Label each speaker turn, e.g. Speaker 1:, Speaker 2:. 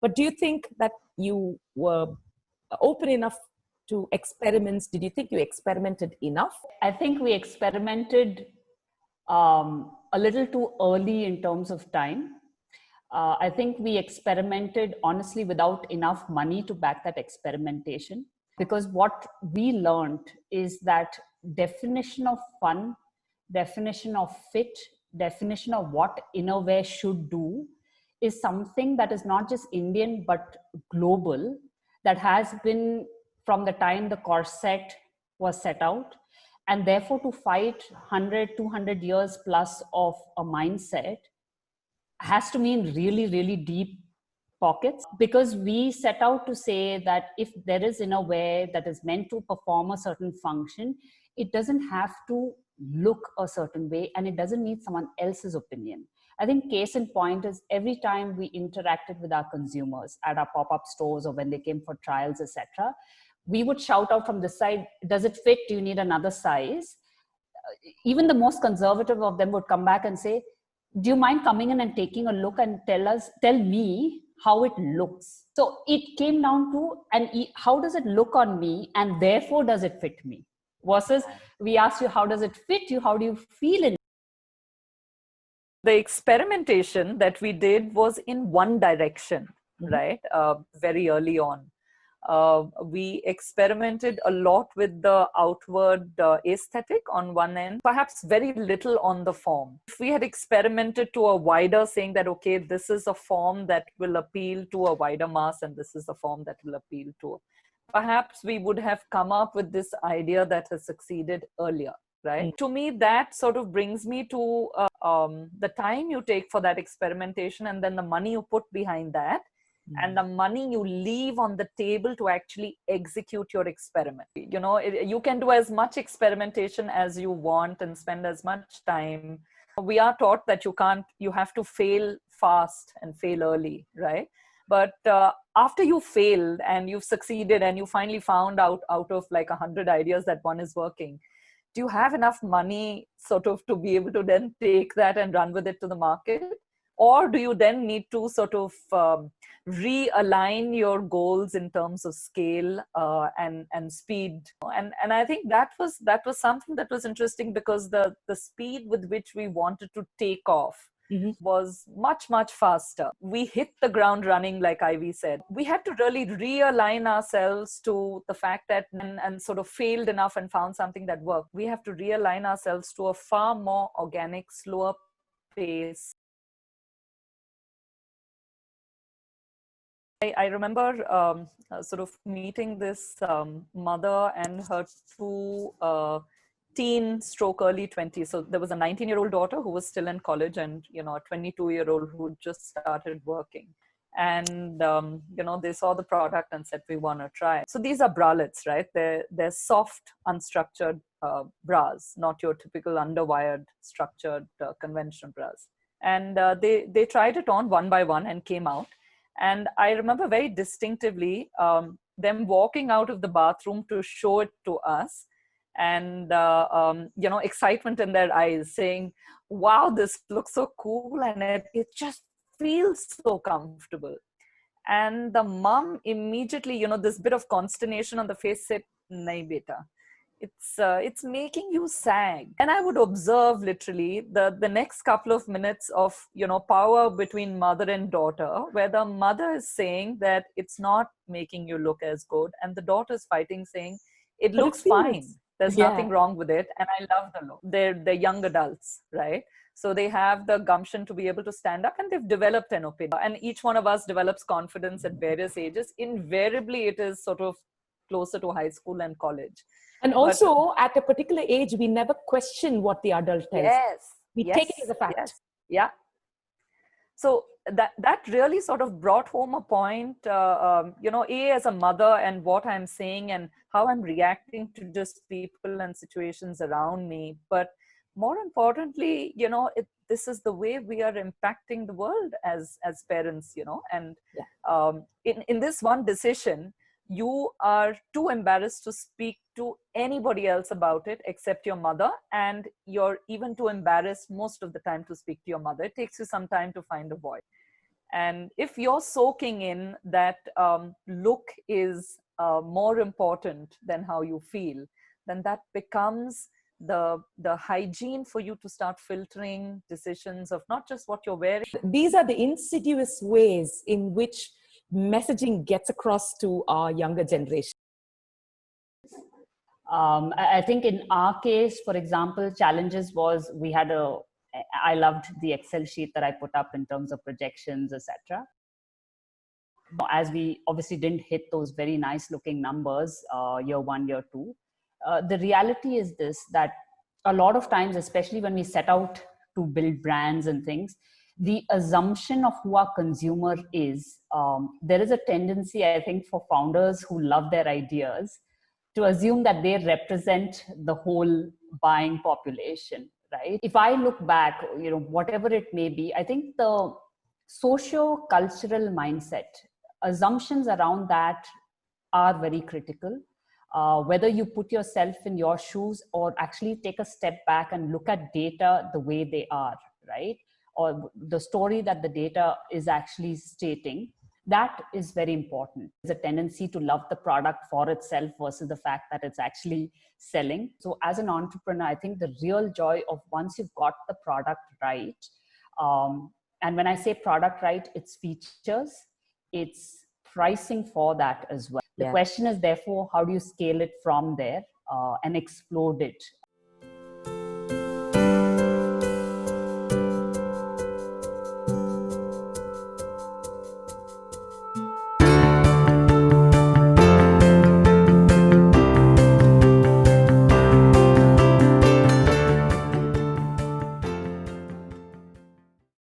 Speaker 1: But do you think that you were open enough to experiments? Did you think you experimented enough?
Speaker 2: I think we experimented a little too early in terms of time. I think we experimented honestly without enough money to back that experimentation, because what we learned is that definition of fun, definition of fit, definition of what innerwear should do is something that is not just Indian but global, that has been from the time the corset was set out. And therefore, to fight 100, 200 years plus of a mindset has to mean really, really deep pockets, because we set out to say that if there is innerwear that is meant to perform a certain function, it doesn't have to look a certain way and it doesn't need someone else's opinion. I think case in point is every time we interacted with our consumers at our pop-up stores or when they came for trials, etc., we would shout out from this side, does it fit? Do you need another size? Even the most conservative of them would come back and say, do you mind coming in and taking a look and tell me how it looks? So it came down to, and how does it look on me? And therefore, does it fit me? Versus we asked you, how does it fit you? How do you feel in it?
Speaker 3: The experimentation that we did was in one direction, right? Very early on. We experimented a lot with the outward aesthetic on one end, perhaps very little on the form. If we had experimented to a wider, saying that, okay, this is a form that will appeal to a wider mass and this is a form that will appeal to, perhaps we would have come up with this idea that has succeeded earlier, right? To me, that sort of brings me to the time you take for that experimentation and then the money you put behind that. And the money you leave on the table to actually execute your experiment. You know, you can do as much experimentation as you want and spend as much time. We are taught that you have to fail fast and fail early, right? But after you failed and you've succeeded and you finally found out of like 100 ideas that one is working, do you have enough money sort of to be able to then take that and run with it to the market? Or do you then need to sort of realign your goals in terms of scale and speed? And I think that was something that was interesting, because the speed with which we wanted to take off was much, much faster. We hit the ground running, like Ivy said. We had to really realign ourselves to the fact that, and sort of failed enough and found something that worked. We have to realign ourselves to a far more organic, slower pace. I remember sort of meeting this mother and her two teen stroke early 20s. So there was a 19-year-old daughter who was still in college and, you know, a 22-year-old who just started working. And, you know, they saw the product and said, we want to try it. So these are bralettes, right? They're soft, unstructured bras, not your typical underwired, structured, conventional bras. And they tried it on one by one and came out. And I remember very distinctively them walking out of the bathroom to show it to us, and you know, excitement in their eyes, saying, wow, this looks so cool and it just feels so comfortable. And the mom immediately, you know, this bit of consternation on the face said, nahi beta, it's making you sag. And I would observe literally the next couple of minutes of, you know, power between mother and daughter, where the mother is saying that it's not making you look as good, and the daughter is fighting, saying it looks fine, there's nothing wrong with it, and I love the look. They're young adults, right? So they have the gumption to be able to stand up, and they've developed an opinion. And each one of us develops confidence at various ages. Invariably, it is sort of closer to high school and college.
Speaker 1: And also, at a particular age, we never question what the adult tells. We take it as a fact.
Speaker 3: Yeah. So that really sort of brought home a point, you know, as a mother, and what I'm saying and how I'm reacting to just people and situations around me. But more importantly, you know, this is the way we are impacting the world as parents, you know. And in this one decision, you are too embarrassed to speak to anybody else about it except your mother, and you're even too embarrassed most of the time to speak to your mother. It takes you some time to find a voice. And if you're soaking in that look is more important than how you feel, then that becomes the hygiene for you to start filtering decisions of not just what you're wearing.
Speaker 1: These are the insidious ways in which messaging gets across to our younger generation.
Speaker 2: I think in our case, for example, challenges was I loved the Excel sheet that I put up in terms of projections, etc. As we obviously didn't hit those very nice looking numbers year one, year two, the reality is this, that a lot of times, especially when we set out to build brands and things, the assumption of who our consumer is, there is a tendency, I think, for founders who love their ideas to assume that they represent the whole buying population, right? If I look back, whatever it may be, I think the socio-cultural mindset, assumptions around that are very critical. Whether you put yourself in your shoes or actually take a step back and look at data the way they are, right? Or the story that the data is actually stating, that is very important. There's a tendency to love the product for itself versus the fact that it's actually selling. So as an entrepreneur, I think the real joy of once you've got the product right, and when I say product right, it's features, it's pricing for that as well. The question is therefore, how do you scale it from there and explode it?